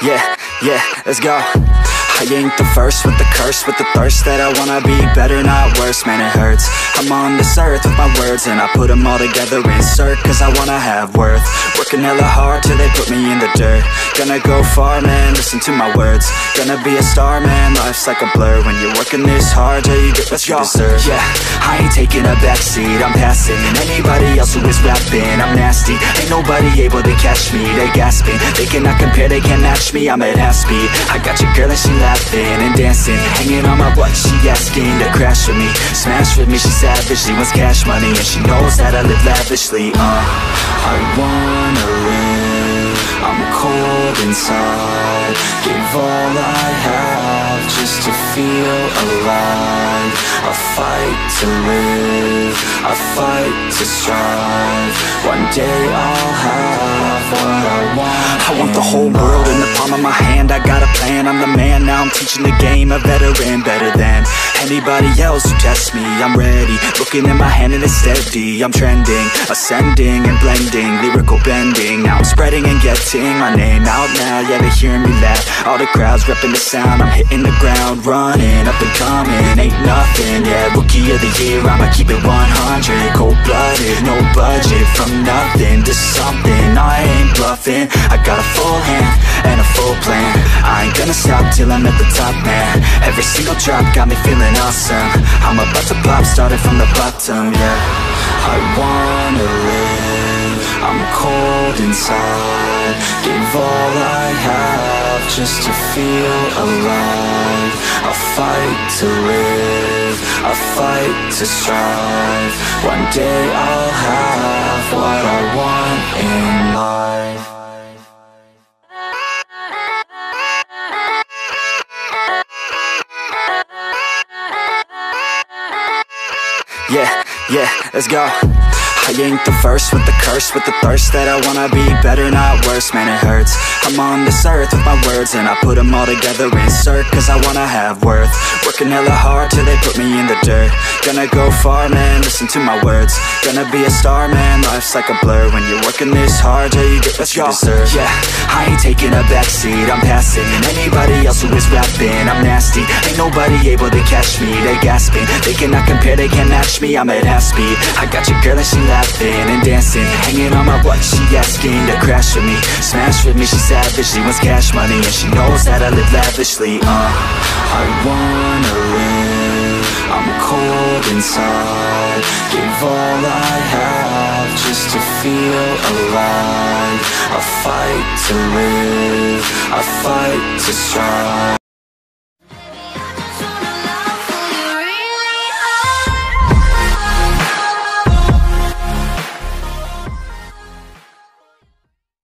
Yeah, let's go. I ain't the first with the curse, with the thirst that I wanna be better, not worse, man it hurts. I'm on this earth with my words and I put them all together, insert, cause I wanna have worth. Working hella hard till they put me in the dirt. Gonna go far, man, listen to my words. Gonna be a star, man, life's like a blur. When you're working this hard, yeah, you get what you deserve. Yeah, I ain't taking a backseat, I'm passing anybody else who is rapping. I'm nasty, ain't nobody able to catch me. They gasping, they cannot compare, they can't match me. I'm at half speed, I got your girl and she laughing and dancing, hanging on my butt, she asking to crash with me, smash with me, she savage, she wants cash money, and she knows that I live lavishly. I wanna live, I'm cold inside, give all I have just to feel alive. I fight to live, I fight to strive, one day I'll have what I want. I want the whole world in the palm of my hand, I got a plan, I'm the man, now I'm teaching the game, a veteran, better than anybody else who tests me. I'm ready, looking in my hand and it's steady, I'm trending, ascending and blending, lyrical bending, now I'm spreading and getting my name out now, yeah they hearing me laugh, all the crowds repping the sound, I'm hitting the ground, running, up and coming, ain't nothing, yeah, rookie of the year, I'ma keep it 100, cold-blooded, no budget, from nothing to something, I ain't bluffing, I got a full hand and a full plan, I ain't gonna stop till I'm at the top, man, every single drop got me feeling awesome, I'm about to pop, started from the bottom, yeah, I wanna live, I'm cold inside, give all I have just to feel alive, I fight to live, I fight to strive, one day I'll have what I want in life. Yeah, let's go. I ain't the first with the curse, with the thirst that I wanna be better, not worse, man it hurts. I'm on this earth with my words and I put them all together, insert, cause I wanna have worth. Working hella hard till they put me in the dirt. Gonna go far, man, listen to my words. Gonna be a star, man, life's like a blur. When you're working this hard, yeah, you get what you deserve. Yeah, I ain't taking a backseat, I'm passing anybody else who is rapping. I'm nasty, ain't nobody able to catch me. They gasping, they cannot compare, they can't match me. I'm at half speed, I got your girl and she laughing and dancing, hanging on my butt, she asking to crash with me, smash with me, she savage, she wants cash money, and she knows that I live lavishly. I wanna live, I'm cold inside, give all I have just to feel alive, I fight to live, I fight to strive.